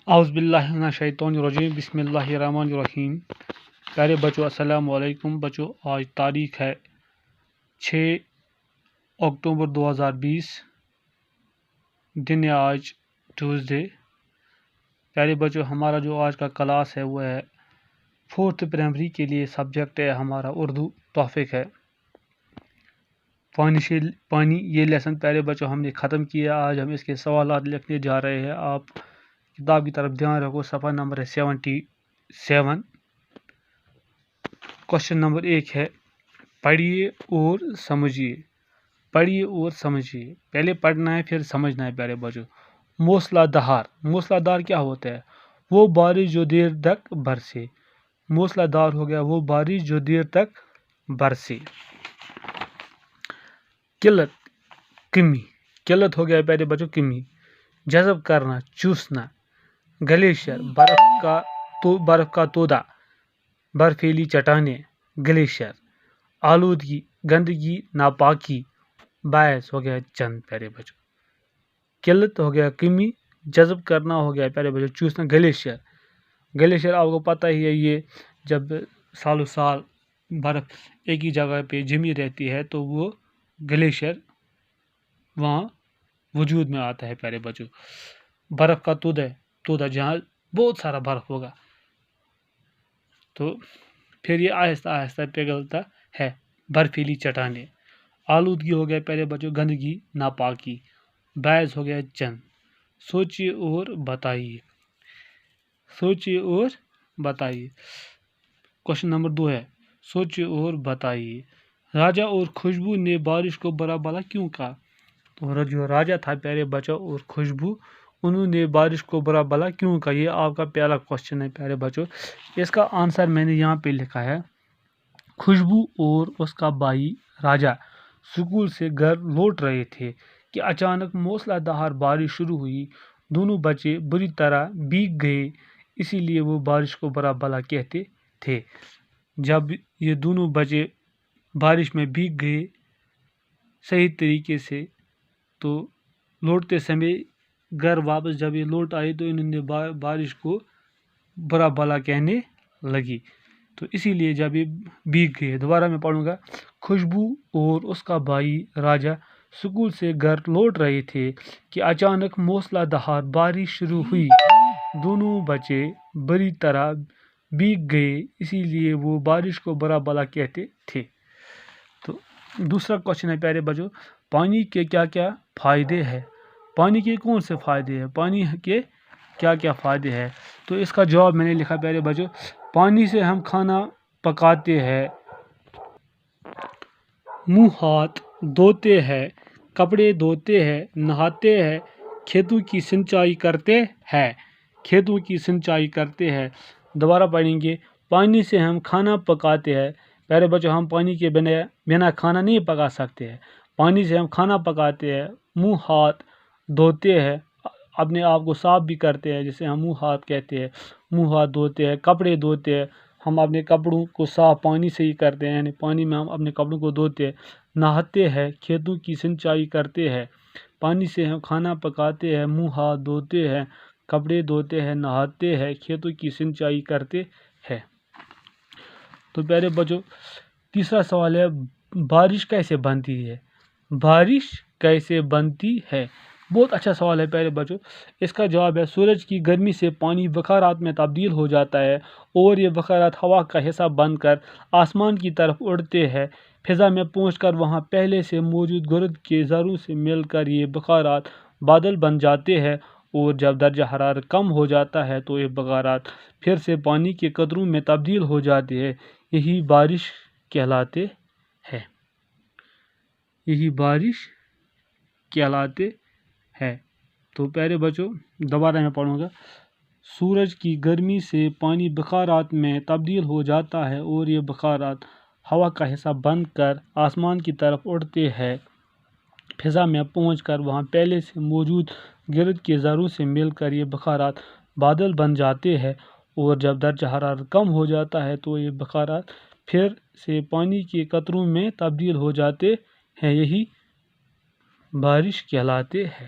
اعوذ باللہ من الشیطان الرجیم بسم اللہ الرحمن الرحیم۔ پیارے بچوں السلام علیکم بچوں، آج تاریخ ہے 6 اکتوبر 2020، دن ہے آج ٹیوزڈے۔ پیارے بچوں، ہمارا جو آج کا کلاس ہے وہ ہے 4th پرائمری کے لیے، سبجیکٹ ہے ہمارا اردو ٹاپک ہے پانی۔ یہ لیسن پیارے بچوں ہم نے ختم کیا، آج ہم اس کے سوالات لکھنے جا رہے ہیں۔ آپ کتاب کی طرف دھیان رکھو، صفحہ نمبر ہے 77۔ کوشچن نمبر 1 ہے پڑھیے اور سمجھیے۔ پڑھیے اور سمجھیے، پہلے پڑھنا ہے پھر سمجھنا ہے پیارے بچوں۔ موسلا دھار، موسلا دھار کیا ہوتا ہے؟ وہ بارش جو دیر تک برسے۔ موسلا دھار ہو گیا وہ بارش جو دیر تک برسے۔ قلت، کمی، قلت ہو گیا پیارے بچوں کمی۔ جذب کرنا، چوسنا۔ گلیشیئر، برف کا تودہ، برفیلی چٹانیں، گلیشیئر۔ آلودگی، گندگی، ناپاکی۔ باعث ہو گیا چند پیارے بچوں۔ قلت ہو گیا کمی، جذب کرنا ہو گیا پیارے بچوں چوسنا، گلیشیئر۔ گلیشیئر آپ کو پتہ ہی ہے، یہ جب سالوں سال برف ایک ہی جگہ پہ جمی رہتی ہے تو وہ گلیشیئر وہاں وجود میں آتا ہے پیارے بچوں۔ برف کا تودہ جہاں بہت سارا برف ہوگا تو پھر یہ آہستہ آہستہ پگھلتا ہے، برفیلی چٹانیں۔ آلودگی ہو گیا پیارے بچوں گندگی، ناپاکی۔ باعث ہو گیا چند۔ سوچیے اور بتائیے، سوچیے اور بتائیے۔ کوشچن نمبر 2 ہے سوچیے اور بتائیے۔ راجا اور خوشبو نے بارش کو برا بھلا کیوں کہا؟ تو جو راجا تھا پیارے بچوں اور خوشبو، انہوں نے بارش کو برا بھلا کیوں کہا؟ یہ آپ کا پہلا کوشچن ہے پیارے بچوں۔ اس کا آنسر میں نے یہاں پہ لکھا ہے۔ خوشبو اور اس کا بھائی راجا اسکول سے گھر لوٹ رہے تھے کہ اچانک موسلا دھار بارش شروع ہوئی۔ دونوں بچے بری طرح بھیگ گئے، اسی لیے وہ بارش کو برا بھلا کہتے تھے۔ جب یہ دونوں بچے بارش میں بھیگ گئے صحیح طریقے سے تو لوٹتے سمے گھر واپس جب یہ لوٹ آئے تو انہوں نے بارش کو برا بھلا کہنے لگی، تو اسی لیے جب یہ بھیگ گئے۔ دوبارہ میں پڑھوں گا۔ خوشبو اور اس کا بھائی راجا اسکول سے گھر لوٹ رہے تھے کہ اچانک موسلا دھار بارش شروع ہوئی۔ دونوں بچے بری طرح بھیگ گئے، اسی لیے وہ بارش کو برا بھلا کہتے تھے۔ تو دوسرا کوشچن ہے پیارے بچوں، پانی کے کیا کیا فائدے ہیں؟ پانی کے کون سے فائدے ہیں؟ پانی کے کیا کیا فائدے ہیں؟ تو اس کا جواب میں نے لکھا پیارے بچوں۔ پانی سے ہم کھانا پکاتے ہیں، منہ ہاتھ دھوتے ہیں، کپڑے دھوتے ہیں، نہاتے ہیں، کھیتوں کی سینچائی کرتے ہیں، کھیتوں کی سینچائی کرتے ہیں۔ دوبارہ پڑھیں گے۔ پانی سے ہم کھانا پکاتے ہیں، پیارے بچوں ہم پانی کے بنا کھانا نہیں پکا سکتے ہیں۔ پانی سے ہم کھانا پکاتے ہیں، منہ ہاتھ دھوتے ہیں، اپنے آپ کو صاف بھی کرتے ہیں جسے ہم منہ ہاتھ کہتے ہیں، منہ ہاتھ دھوتے ہیں، کپڑے دھوتے ہیں، ہم اپنے کپڑوں کو صاف پانی سے ہی کرتے ہیں، یعنی پانی میں ہم اپنے کپڑوں کو دھوتے ہیں، نہاتے ہیں، کھیتوں کی سینچائی کرتے ہیں۔ پانی سے ہم کھانا پکاتے ہیں، منہ ہاتھ دھوتے ہیں، کپڑے دھوتے ہیں، نہاتے ہیں، کھیتوں کی سینچائی کرتے ہیں۔ تو پیارے بچوں تیسرا سوال ہے بارش کیسے بنتی ہے؟ بارش کیسے بنتی ہے؟ بہت اچھا سوال ہے پیارے بچوں۔ اس کا جواب ہے سورج کی گرمی سے پانی بخارات میں تبدیل ہو جاتا ہے اور یہ بخارات ہوا کا حصہ بن کر آسمان کی طرف اڑتے ہیں۔ فضا میں پہنچ کر وہاں پہلے سے موجود گرد کے ذروں سے مل کر یہ بخارات بادل بن جاتے ہیں، اور جب درجہ حرارت کم ہو جاتا ہے تو یہ بخارات پھر سے پانی کے قطروں میں تبدیل ہو جاتے ہیں، یہی بارش کہلاتے ہیں، یہی بارش کہلاتے ہیں۔ تو پیارے بچوں دوبارہ میں پڑھوں گا۔ سورج کی گرمی سے پانی بخارات میں تبدیل ہو جاتا ہے اور یہ بخارات ہوا کا حصہ بن کر آسمان کی طرف اڑتے ہیں۔ فضا میں پہنچ کر وہاں پہلے سے موجود گرد کے ذروں سے مل کر یہ بخارات بادل بن جاتے ہیں، اور جب درجہ حرارت کم ہو جاتا ہے تو یہ بخارات پھر سے پانی کے قطروں میں تبدیل ہو جاتے ہیں، یہی بارش کہلاتے ہیں۔